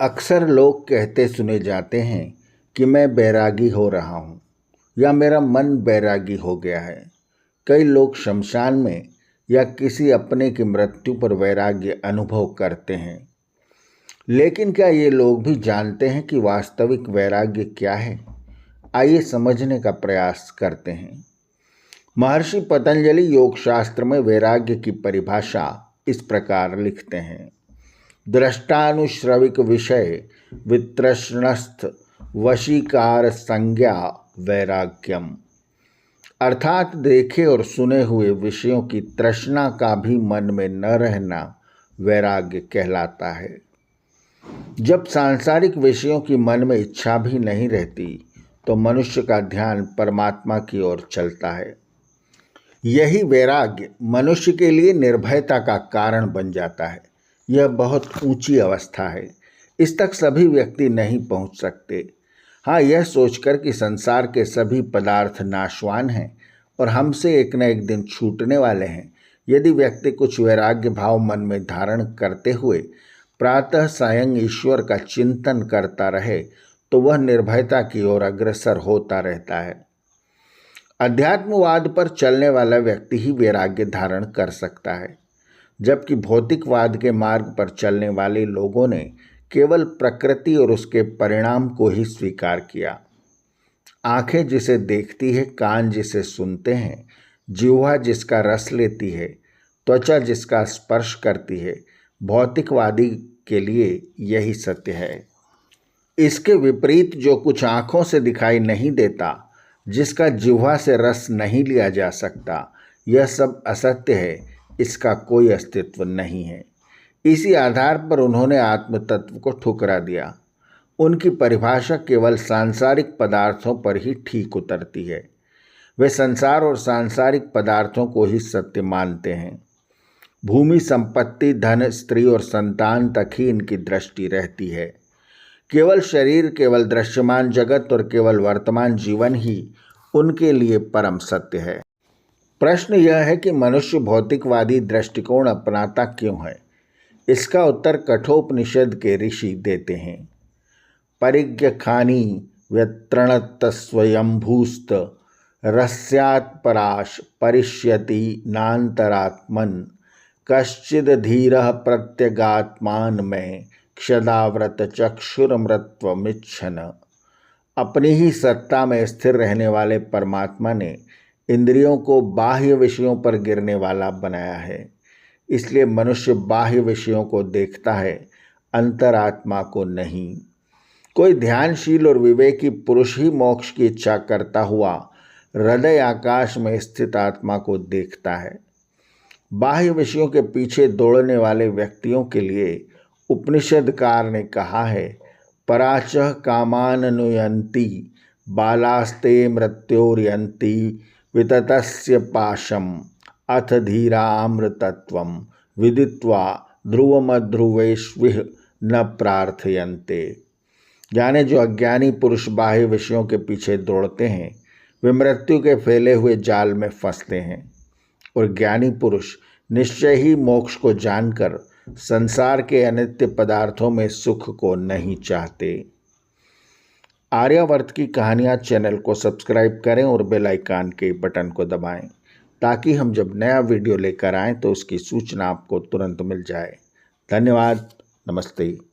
अक्सर लोग कहते सुने जाते हैं कि मैं बैरागी हो रहा हूँ या मेरा मन बैरागी हो गया है। कई लोग शमशान में या किसी अपने की मृत्यु पर वैराग्य अनुभव करते हैं, लेकिन क्या ये लोग भी जानते हैं कि वास्तविक वैराग्य क्या है? आइए समझने का प्रयास करते हैं। महर्षि पतंजलि योग शास्त्र में वैराग्य की परिभाषा इस प्रकार लिखते हैं: दृष्टानुश्रविक विषय वितृष्णस्थ वशीकार संज्ञा वैराग्यम। अर्थात देखे और सुने हुए विषयों की तृष्णा का भी मन में न रहना वैराग्य कहलाता है। जब सांसारिक विषयों की मन में इच्छा भी नहीं रहती तो मनुष्य का ध्यान परमात्मा की ओर चलता है। यही वैराग्य मनुष्य के लिए निर्भयता का कारण बन जाता है। यह बहुत ऊंची अवस्था है, इस तक सभी व्यक्ति नहीं पहुंच सकते। हाँ, यह सोचकर कि संसार के सभी पदार्थ नाशवान हैं और हमसे एक न एक दिन छूटने वाले हैं, यदि व्यक्ति कुछ वैराग्य भाव मन में धारण करते हुए प्रातः सायं ईश्वर का चिंतन करता रहे तो वह निर्भयता की ओर अग्रसर होता रहता है। अध्यात्मवाद पर चलने वाला व्यक्ति ही वैराग्य धारण कर सकता है, जबकि भौतिकवाद के मार्ग पर चलने वाले लोगों ने केवल प्रकृति और उसके परिणाम को ही स्वीकार किया। आंखें जिसे देखती है, कान जिसे सुनते हैं, जिह्वा जिसका रस लेती है, त्वचा जिसका स्पर्श करती है, भौतिकवादी के लिए यही सत्य है। इसके विपरीत जो कुछ आंखों से दिखाई नहीं देता, जिसका जिह्वा से रस नहीं लिया जा सकता, यह सब असत्य है, इसका कोई अस्तित्व नहीं है। इसी आधार पर उन्होंने आत्म तत्व को ठुकरा दिया। उनकी परिभाषा केवल सांसारिक पदार्थों पर ही ठीक उतरती है। वे संसार और सांसारिक पदार्थों को ही सत्य मानते हैं। भूमि, संपत्ति, धन, स्त्री और संतान तक ही इनकी दृष्टि रहती है। केवल शरीर, केवल दृश्यमान जगत और केवल वर्तमान जीवन ही उनके लिए परम सत्य है। प्रश्न यह है कि मनुष्य भौतिकवादी दृष्टिकोण अपनाता क्यों है? इसका उत्तर कठोपनिषद के ऋषि देते हैं। परिज्ञखानी व्यत्रणत स्वयंभूस्त रस्यात् पराश परिष्यति नान्तरात्मन कश्चिद धीरः प्रत्यगात्मान में क्षदाव्रत चक्षुरमृत्वमिच्छन। अपनी ही सत्ता में स्थिर रहने वाले परमात्मा ने इंद्रियों को बाह्य विषयों पर गिरने वाला बनाया है। इसलिए मनुष्य बाह्य विषयों को देखता है, अंतरात्मा को नहीं। कोई ध्यानशील और विवेकी पुरुष ही मोक्ष की इच्छा करता हुआ हृदय आकाश में स्थित आत्मा को देखता है। बाह्य विषयों के पीछे दौड़ने वाले व्यक्तियों के लिए उपनिषदकार ने कहा है: पराचः कामाननुयन्ति बालास्ते मृत्योर्यन्ति विततस्य पाशम अथ धीरामृतत्वं विदित्वा ध्रुवमध्रुवेष्विह न प्रार्थयन्ते। यानी जो अज्ञानी पुरुष बाह्य विषयों के पीछे दौड़ते हैं वे मृत्यु के फैले हुए जाल में फंसते हैं, और ज्ञानी पुरुष निश्चय ही मोक्ष को जानकर संसार के अनित्य पदार्थों में सुख को नहीं चाहते। आर्यावर्त की कहानियाँ चैनल को सब्सक्राइब करें और बेल आइकन के बटन को दबाएं, ताकि हम जब नया वीडियो लेकर आएँ तो उसकी सूचना आपको तुरंत मिल जाए। धन्यवाद। नमस्ते।